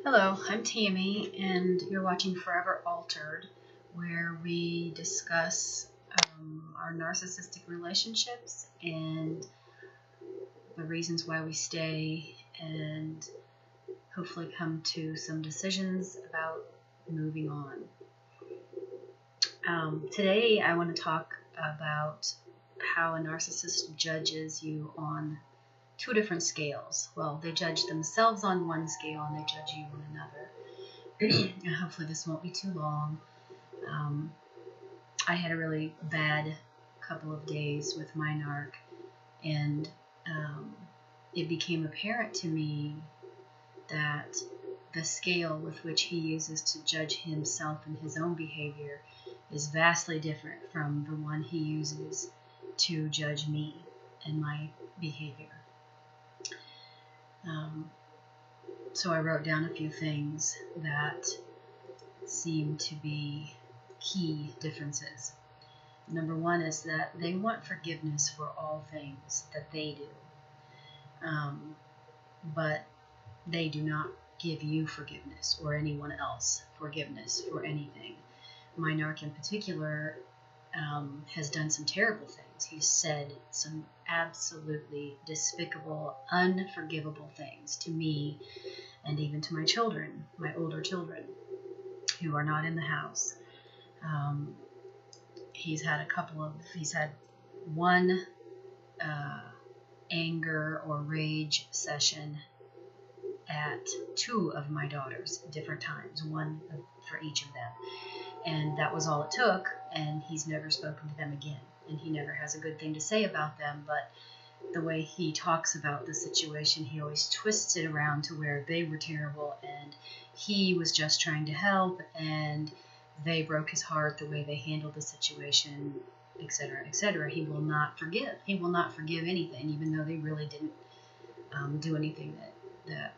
Hello, I'm Tammy, and you're watching Forever Altered, where we discuss our narcissistic relationships and the reasons why we stay, and hopefully come to some decisions about moving on. Today, I want to talk about how a narcissist judges you on two different scales. Well, they judge themselves on one scale and they judge you on another. And hopefully this won't be too long. I had a really bad couple of days with my narc, and it became apparent to me that the scale with which he uses to judge himself and his own behavior is vastly different from the one he uses to judge me and my behavior. So I wrote down a few things that seem to be key differences. Number one is that they want forgiveness for all things that they do, but they do not give you forgiveness or anyone else forgiveness for anything. My narc in particular has done some terrible things. He's said some absolutely despicable, unforgivable things to me and even to my children, my older children, who are not in the house. He's had one anger or rage session at two of my daughters, different times, one for each of them. And that was all it took, and he's never spoken to them again. And he never has a good thing to say about them, but the way he talks about the situation, he always twists it around to where they were terrible and he was just trying to help, and they broke his heart the way they handled the situation, etc., etc. He will not forgive. He will not forgive anything, even though they really didn't do anything that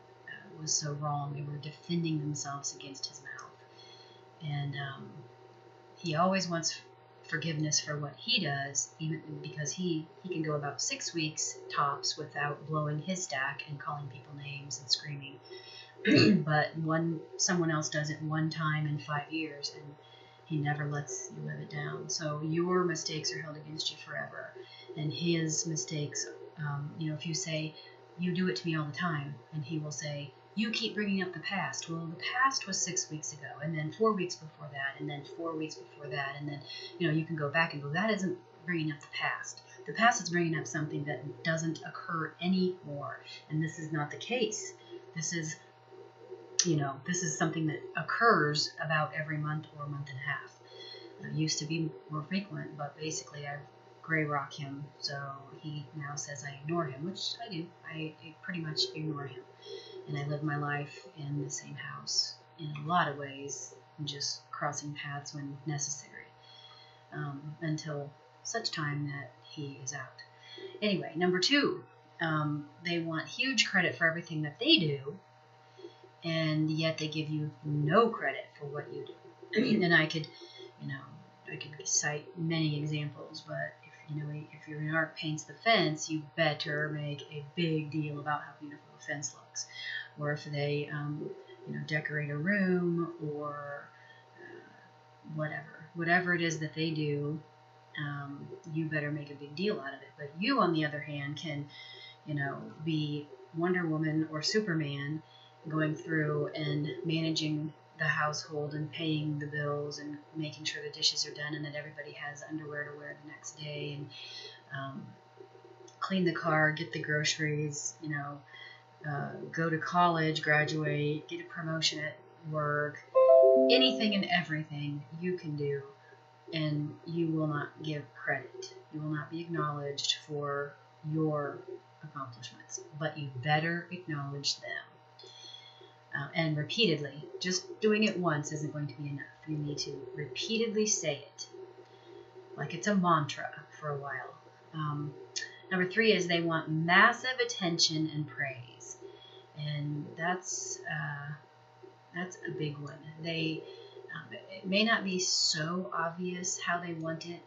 was so wrong. They were defending themselves against his mouth. And he always wants forgiveness for what he does, even because he can go about 6 weeks tops without blowing his stack and calling people names and screaming. But someone else does it one time in 5 years, and he never lets you live it down. So your mistakes are held against you forever, and his mistakes, if you say, you do it to me all the time, and he will say, you keep bringing up the past. Well, the past was 6 weeks ago, and then 4 weeks before that, and then 4 weeks before that, and then, you can go back and go, that isn't bringing up the past. The past is bringing up something that doesn't occur anymore, and this is not the case. This is something that occurs about every month or month and a half. It used to be more frequent, but basically I've gray rock him, so he now says I ignore him, which I do. I pretty much ignore him. And I live my life in the same house in a lot of ways, just crossing paths when necessary, until such time that he is out. Anyway, number two, they want huge credit for everything that they do, and yet they give you no credit for what you do. And I could cite many examples, but if your narc paints the fence, you better make a big deal about how beautiful the fence looks. Or if they, decorate a room, or whatever it is that they do, you better make a big deal out of it. But you, on the other hand, can, be Wonder Woman or Superman, going through and managing the household and paying the bills and making sure the dishes are done and that everybody has underwear to wear the next day, and clean the car, get the groceries, go to college, graduate, get a promotion at work, anything and everything you can do, and you will not give credit. You will not be acknowledged for your accomplishments, but you better acknowledge them. And repeatedly. Just doing it once isn't going to be enough. You need to repeatedly say it, like it's a mantra, for a while. Number three is they want massive attention and praise, and that's a big one. It may not be so obvious how they want it.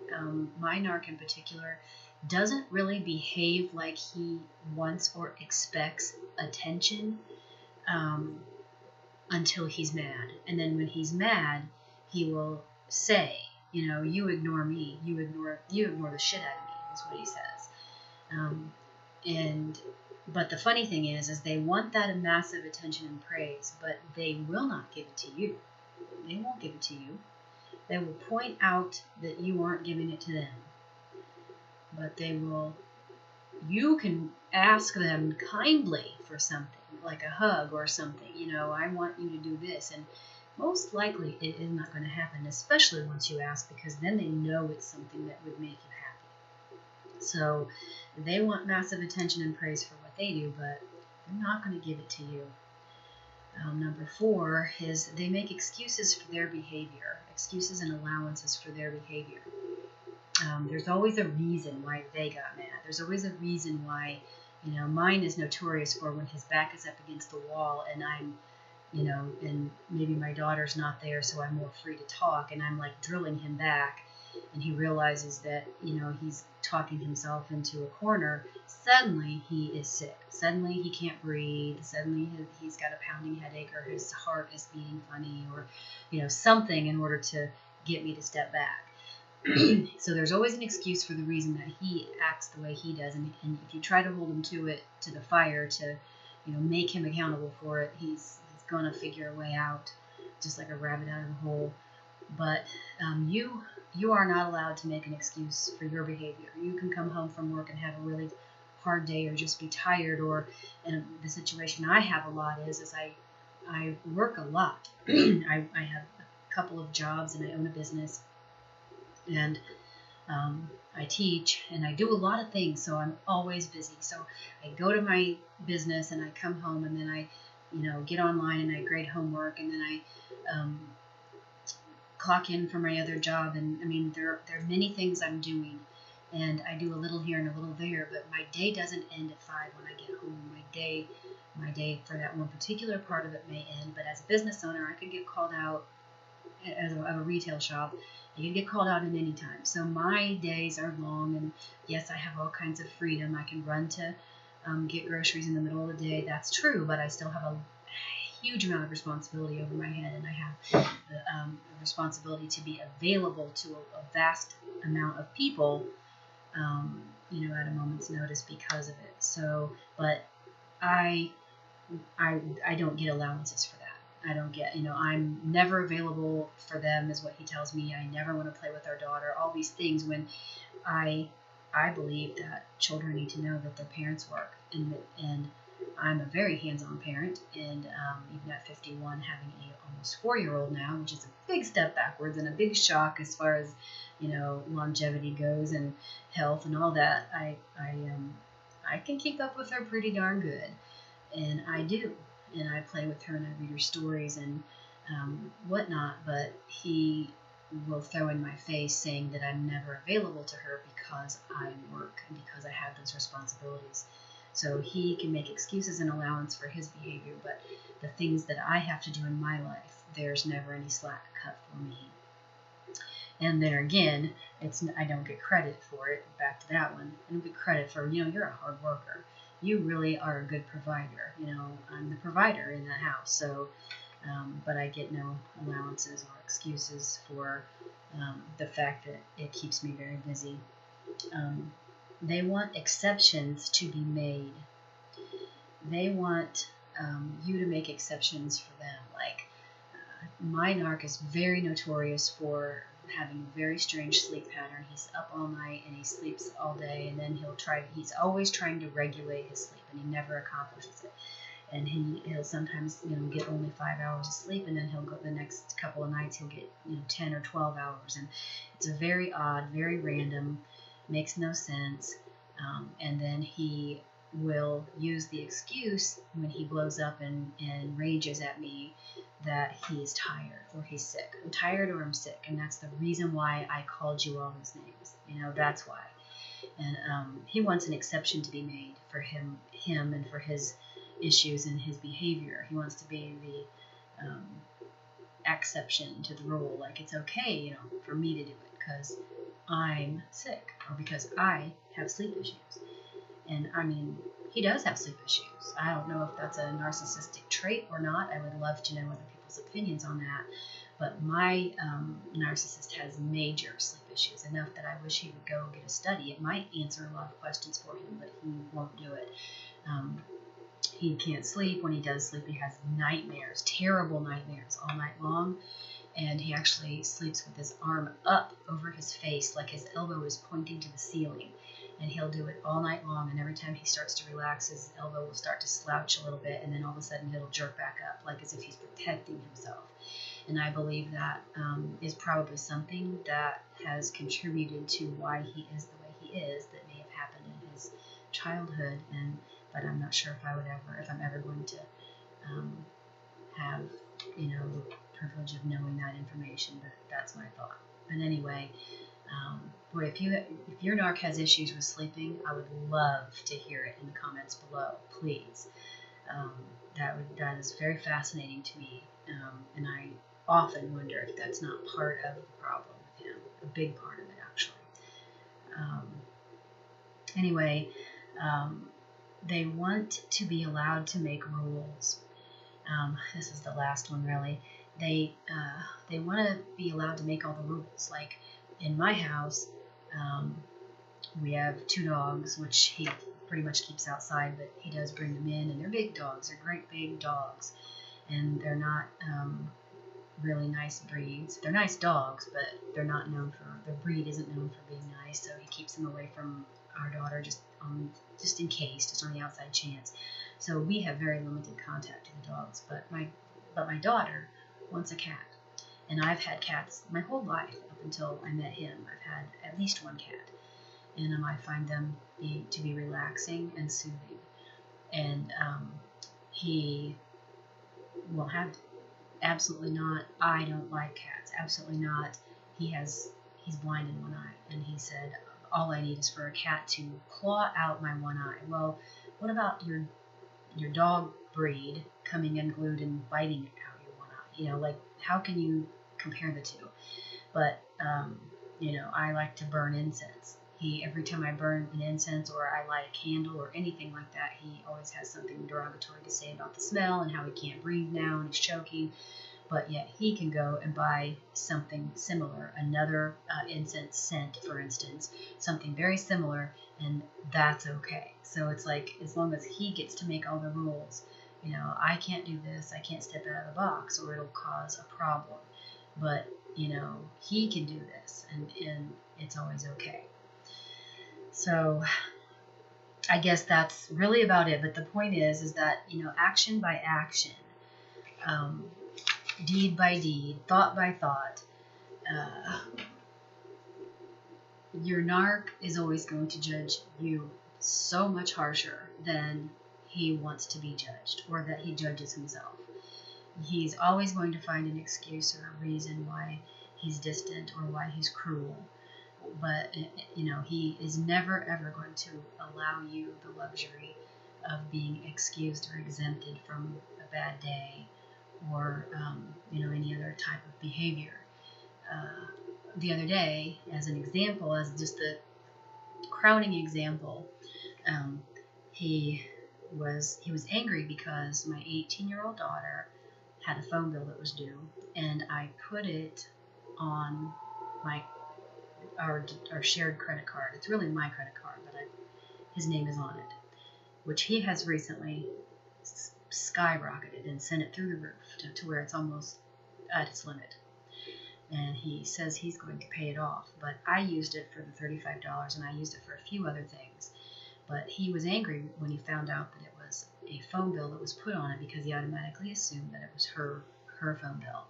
My narc in particular doesn't really behave like he wants or expects attention until he's mad. And then when he's mad, he will say, you ignore me, you ignore the shit out of me, is what he says. But the funny thing is they want that massive attention and praise, but they will not give it to you. They won't give it to you. They will point out that you aren't giving it to them. But you can ask them kindly for something, like a hug or something. I want you to do this. And most likely it is not going to happen, especially once you ask, because then they know it's something that would make you happy. So they want massive attention and praise for what they do, but they're not going to give it to you. Number 4 is they make excuses for their behavior, excuses and allowances for their behavior. There's always a reason why they got mad. There's always a reason why, mine is notorious for when his back is up against the wall and I'm, and maybe my daughter's not there, so I'm more free to talk, and I'm like drilling him back, and he realizes that, he's talking himself into a corner. Suddenly he is sick. Suddenly he can't breathe. Suddenly he's got a pounding headache, or his heart is beating funny, or, something in order to get me to step back. So there's always an excuse for the reason that he acts the way he does, and if you try to hold him to the fire, to make him accountable for it, he's going to figure a way out, just like a rabbit out of the hole. But you are not allowed to make an excuse for your behavior. You can come home from work and have a really hard day, or just be tired, or the situation I have a lot is I work a lot. I have a couple of jobs, and I own a business, and I teach, and I do a lot of things, so I'm always busy. So I go to my business, and I come home, and then I get online, and I grade homework, and then I clock in for my other job. And I mean, there are many things I'm doing, and I do a little here and a little there, but my day doesn't end at 5 when I get home. My day for that one particular part of it may end, but as a business owner, I could get called out as a retail shop. You can get called out at any time. So my days are long, and yes, I have all kinds of freedom. I can run to get groceries in the middle of the day. That's true, but I still have a huge amount of responsibility over my head, and I have the responsibility to be available to a vast amount of people, at a moment's notice because of it. So, but I don't get allowances for that. I don't get, I'm never available for them, is what he tells me. I never want to play with our daughter, all these things, when I believe that children need to know that their parents work, and I'm a very hands-on parent, and even at 51, having a almost 4-year-old now, which is a big step backwards and a big shock as far as, longevity goes and health and all that, I can keep up with her pretty darn good, and I do. And I play with her, and I read her stories and whatnot, but he will throw in my face saying that I'm never available to her because I work and because I have those responsibilities. So he can make excuses and allowance for his behavior, but the things that I have to do in my life, there's never any slack cut for me. And then again, I don't get credit for it. Back to that one. I don't get credit for, you're a hard worker. You really are a good provider. I'm the provider in the house. So, but I get no allowances or excuses for the fact that it keeps me very busy. They want exceptions to be made. They want you to make exceptions for them. Like, my narc is very notorious for having a very strange sleep pattern. He's up all night and he sleeps all day, and then he's always trying to regulate his sleep, and he never accomplishes it. And he'll sometimes, get only 5 hours of sleep, and then he'll go the next couple of nights, he'll get, 10 or 12 hours. And it's a very odd, very random, makes no sense. And then he will use the excuse when he blows up and rages at me that he's tired or he's sick. I'm tired or I'm sick, and that's the reason why I called you all those names. That's why. And he wants an exception to be made for him and for his issues and his behavior. He wants to be the exception to the rule. Like, it's okay, for me to do it because I'm sick or because I have sleep issues. And I mean, he does have sleep issues. I don't know if that's a narcissistic trait or not. I would love to know other people's opinions on that. But my narcissist has major sleep issues, enough that I wish he would go get a study. It might answer a lot of questions for him, but he won't do it. He can't sleep. When he does sleep, he has nightmares, terrible nightmares all night long. And he actually sleeps with his arm up over his face, like his elbow is pointing to the ceiling. And he'll do it all night long, and every time he starts to relax, his elbow will start to slouch a little bit, and then all of a sudden it'll jerk back up, like as if he's protecting himself. And I believe that is probably something that has contributed to why he is the way he is, that may have happened in his childhood, but I'm not sure if I'm ever going to have, the privilege of knowing that information, but that's my thought. But anyway, boy, if your narc has issues with sleeping, I would love to hear it in the comments below, please. That is very fascinating to me, and I often wonder if that's not part of the problem with him, a big part of it, actually. Anyway, they want to be allowed to make rules. This is the last one, really. They want to be allowed to make all the rules. Like in my house, we have 2 dogs, which he pretty much keeps outside, but he does bring them in, and they're big dogs. They're great big dogs, and they're not really nice breeds. They're nice dogs, but they're not known for, their breed isn't known for being nice, so he keeps them away from our daughter just in case, just on the outside chance. So we have very limited contact to the dogs, but my daughter wants a cat, and I've had cats my whole life up until I met him. I've had at least 1 cat, and I find them to be relaxing and soothing. And he will have it. Absolutely not. I don't like cats. Absolutely not. He's blind in 1 eye, and he said, all I need is for a cat to claw out my 1 eye. Well, what about your dog breed coming unglued and biting out your 1 eye? Like, how can you compare the two? But, I like to burn incense. Every time I burn an incense or I light a candle or anything like that, he always has something derogatory to say about the smell and how he can't breathe now and he's choking. But yet he can go and buy something similar, another incense scent, for instance, something very similar, and that's okay. So it's like, as long as he gets to make all the rules, I can't do this, I can't step out of the box, or it'll cause a problem. But, he can do this, and it's always okay. So I guess that's really about it. But the point is that, action by action, deed by deed, thought by thought, your narc is always going to judge you so much harsher than he wants to be judged, or that he judges himself. He's always going to find an excuse or a reason why he's distant or why he's cruel. But, he is never, ever going to allow you the luxury of being excused or exempted from a bad day or, any other type of behavior. The other day, as an example, as just the crowning example, he was angry because my 18-year-old daughter had a phone bill that was due, and I put it on our shared credit card. It's really my credit card, but his name is on it, which he has recently skyrocketed and sent it through the roof to where it's almost at its limit. And he says he's going to pay it off, but I used it for the $35, and I used it for a few other things. But he was angry when he found out that it was a phone bill that was put on it, because he automatically assumed that it was her phone bill.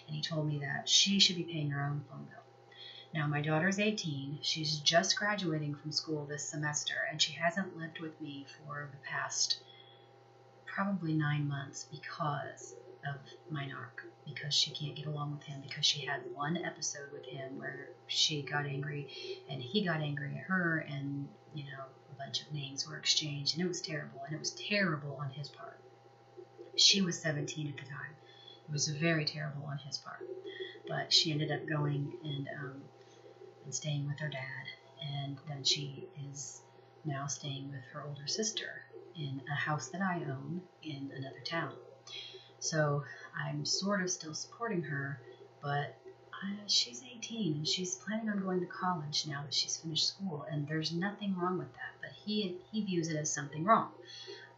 And he told me that she should be paying her own phone bill. Now, my daughter's 18. She's just graduating from school this semester, and she hasn't lived with me for the past probably 9 months because of my narc, because she can't get along with him, because she had 1 episode with him where she got angry and he got angry at her, and, a bunch of names were exchanged, and it was terrible, and it was terrible on his part. She was 17 at the time. It was very terrible on his part, but she ended up going and staying with her dad, and then she is now staying with her older sister. in a house that I own in another town. So I'm sort of still supporting her, but she's 18 and she's planning on going to college now that she's finished school, and there's nothing wrong with that, but he views it as something wrong.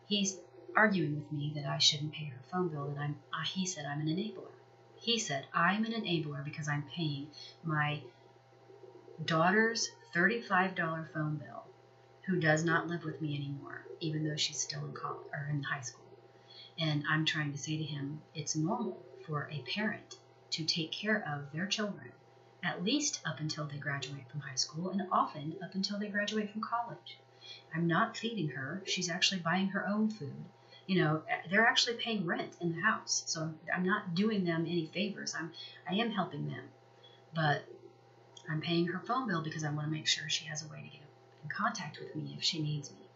He's arguing with me that I shouldn't pay her phone bill, and he said I'm an enabler. He said I'm an enabler because I'm paying my daughter's $35 phone bill, who does not live with me anymore, even though she's still in college or in high school. And I'm trying to say to him, it's normal for a parent to take care of their children, at least up until they graduate from high school, and often up until they graduate from college. I'm not feeding her. She's actually buying her own food. You know, they're actually paying rent in the house, so I'm not doing them any favors. I am helping them, but I'm paying her phone bill because I want to make sure she has a way to get in contact with me if she needs me.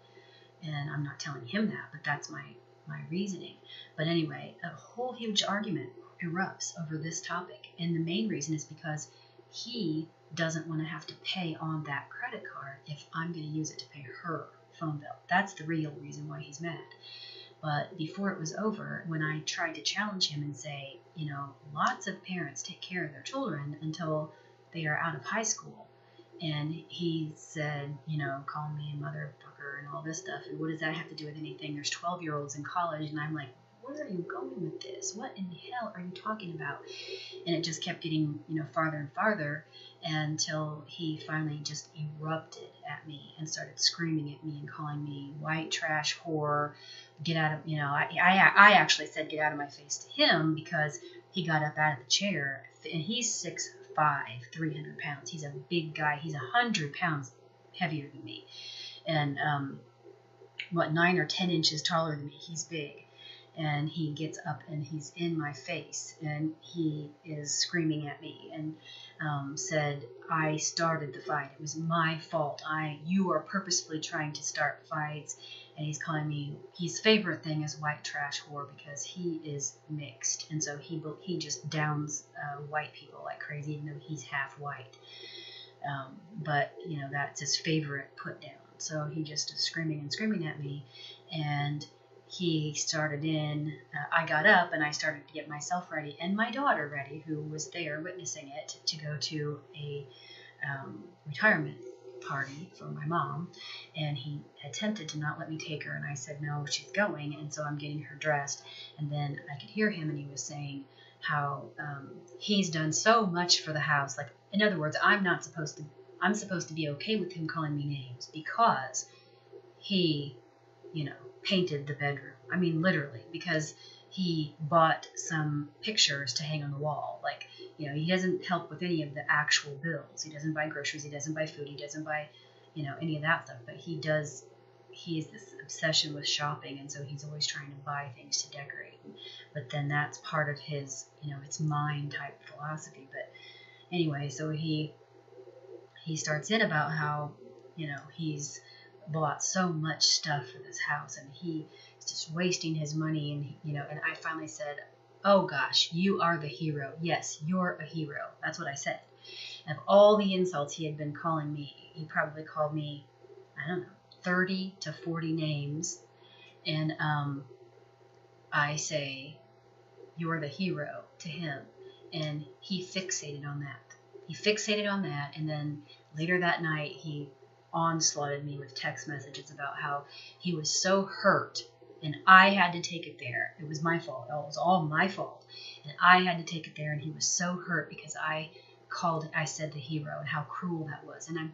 And I'm not telling him that, but that's my reasoning. But anyway, a whole huge argument erupts over this topic, and the main reason is because he doesn't want to have to pay on that credit card if I'm going to use it to pay her phone bill. That's the real reason why he's mad. But before it was over, when I tried to challenge him and say, you know, lots of parents take care of their children until they are out of high school, and he said, you know, call me a motherfucker and all this stuff, and what does that have to do with anything? There's 12-year-olds in college, and I'm like, where are you going with this? What in hell are you talking about? And it just kept getting, you know, farther and farther until he finally just erupted at me and started screaming at me and calling me white trash whore, get out of, you know, I actually said get out of my face to him because he got up out of the chair, and he's 6'5", 300 pounds. He's a big guy. He's 100 pounds heavier than me, and 9 or 10 inches taller than me. He's big. And he gets up and he's in my face and he is screaming at me and said, I started the fight. It was my fault. You are purposefully trying to start fights. And he's calling me, his favorite thing is white trash whore because he is mixed. And so he just downs white people like crazy, even though he's half white. But, you know, that's his favorite put down. So he just is screaming and screaming at me. And he started I got up and I started to get myself ready and my daughter ready, who was there witnessing it, to go to a retirement party for my mom. And he attempted to not let me take her, and I said, no, she's going. And so I'm getting her dressed. And then I could hear him, and he was saying how he's done so much for the house. Like, in other words, I'm supposed to be okay with him calling me names because he, you know, painted the bedroom. I mean, literally, because he bought some pictures to hang on the wall. Like, you know, he doesn't help with any of the actual bills. He doesn't buy groceries. He doesn't buy food. He doesn't buy, you know, any of that stuff. But he has this obsession with shopping, and so he's always trying to buy things to decorate. But then that's part of his, you know, it's mine type philosophy. But anyway, so he starts in about how, you know, he's bought so much stuff for this house and he's just wasting his money, and you know, and I finally said, oh gosh, you are the hero. Yes, you're a hero. That's what I said. And of all the insults he had been calling me, he probably called me, I don't know, 30 to 40 names, and I say you're the hero to him, and he fixated on that. And then later that night he onslaughted me with text messages about how he was so hurt and I had to take it there. It was my fault. It was all my fault. And I had to take it there, and he was so hurt because I said the hero and how cruel that was. And I'm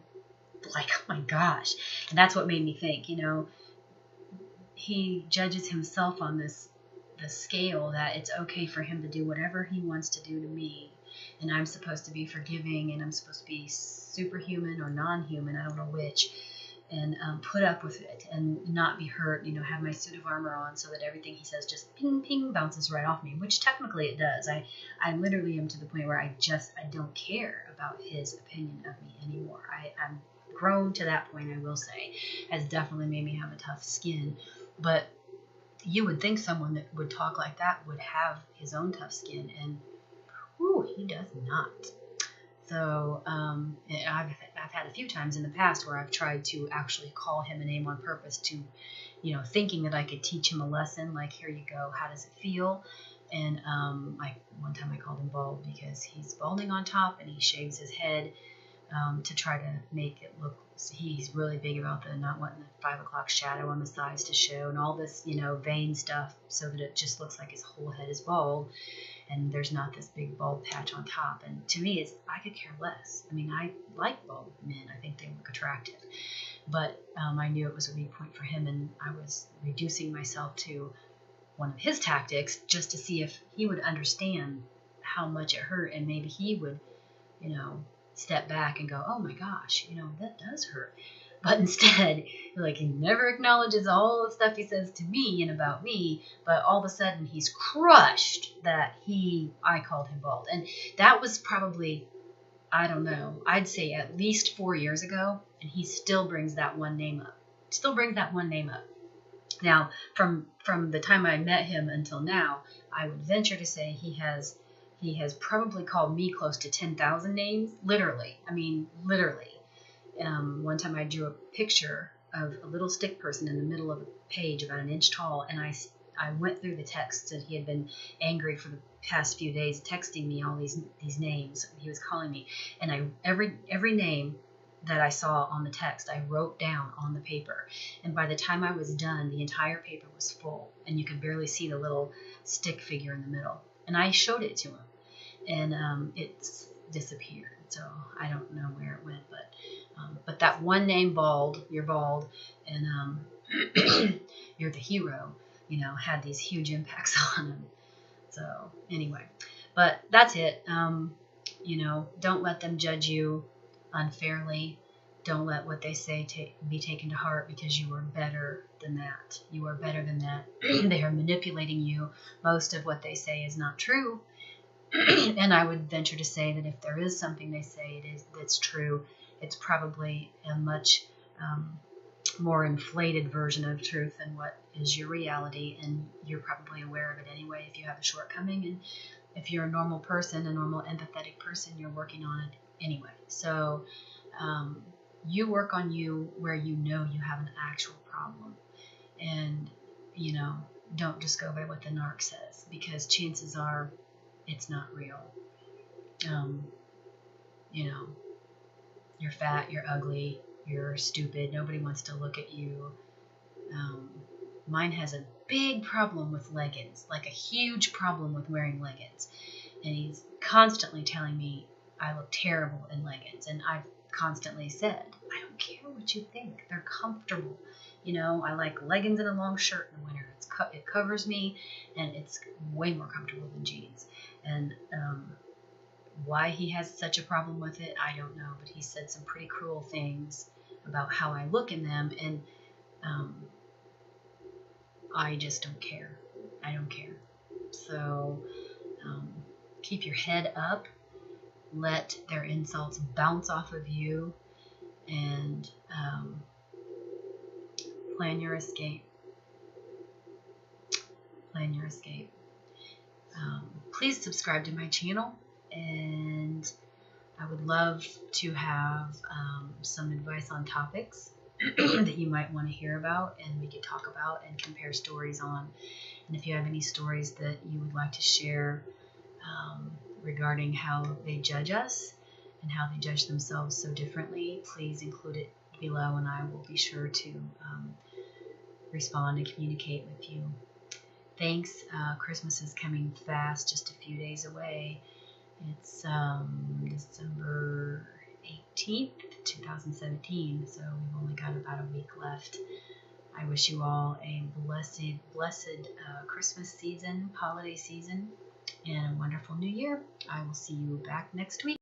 like, oh my gosh. And that's what made me think, you know, he judges himself on the scale that it's okay for him to do whatever he wants to do to me. And I'm supposed to be forgiving, and I'm supposed to be superhuman or non-human, I don't know which, and put up with it and not be hurt, you know, have my suit of armor on so that everything he says just ping, ping, bounces right off me, which technically it does. I literally am to the point where I don't care about his opinion of me anymore. I'm grown to that point, I will say. Has definitely made me have a tough skin, but you would think someone that would talk like that would have his own tough skin, and whew, he does not. So I've had a few times in the past where I've tried to actually call him a name on purpose to, thinking that I could teach him a lesson, like, here you go, how does it feel? And like one time I called him bald because he's balding on top and he shaves his head to try to make it look, he's really big about the not wanting the 5 o'clock shadow on the sides to show and all this, vein stuff so that it just looks like his whole head is bald and there's not this big bald patch on top. And to me, I could care less. I mean, I like bald men. I think they look attractive. But I knew it was a weak point for him, and I was reducing myself to one of his tactics just to see if he would understand how much it hurt, and maybe he would, step back and go, oh my gosh, that does hurt. But instead, like, he never acknowledges all the stuff he says to me and about me, but all of a sudden he's crushed that I called him bald. And that was probably, I don't know, I'd say at least 4 years ago, and he still brings that one name up. Now, from the time I met him until now, I would venture to say he has probably called me close to 10,000 names, literally. I mean, literally. One time I drew a picture of a little stick person in the middle of a page about an inch tall, and I went through the text, and he had been angry for the past few days, texting me all these names he was calling me, and every name that I saw on the text I wrote down on the paper, and by the time I was done, the entire paper was full, and you could barely see the little stick figure in the middle, and I showed it to him, and it's disappeared. So I don't know where it went, but that one name, bald, you're bald, and you're the hero, had these huge impacts on him. So anyway, but that's it. Don't let them judge you unfairly. Don't let what they say be taken to heart, because you are better than that. You are better than that. They are manipulating you. Most of what they say is not true. And I would venture to say that if there is something they say that's true, it's probably a much more inflated version of truth than what is your reality, and you're probably aware of it anyway if you have a shortcoming. And if you're a normal person, a normal empathetic person, you're working on it anyway. So you work on you where you know you have an actual problem, and don't just go by what the narc says, because chances are it's not real. You're fat, you're ugly, you're stupid, nobody wants to look at you. Mine has a big problem with leggings, like a huge problem with wearing leggings. And he's constantly telling me I look terrible in leggings. And I've constantly said, I don't care what you think. They're comfortable. I like leggings and a long shirt in the winter. It covers me, and it's way more comfortable than jeans. And why he has such a problem with it, I don't know. But he said some pretty cruel things about how I look in them, and I just don't care. I don't care. So keep your head up. Let their insults bounce off of you, and plan your escape. Plan your escape. Please subscribe to my channel, and I would love to have some advice on topics that you might want to hear about, and we could talk about and compare stories on. And if you have any stories that you would like to share regarding how they judge us and how they judge themselves so differently, please include it below, and I will be sure to respond and communicate with you. Thanks. Christmas is coming fast, just a few days away. It's December 18th, 2017, so we've only got about a week left. I wish you all a blessed Christmas season, holiday season, and a wonderful new year. I will see you back next week.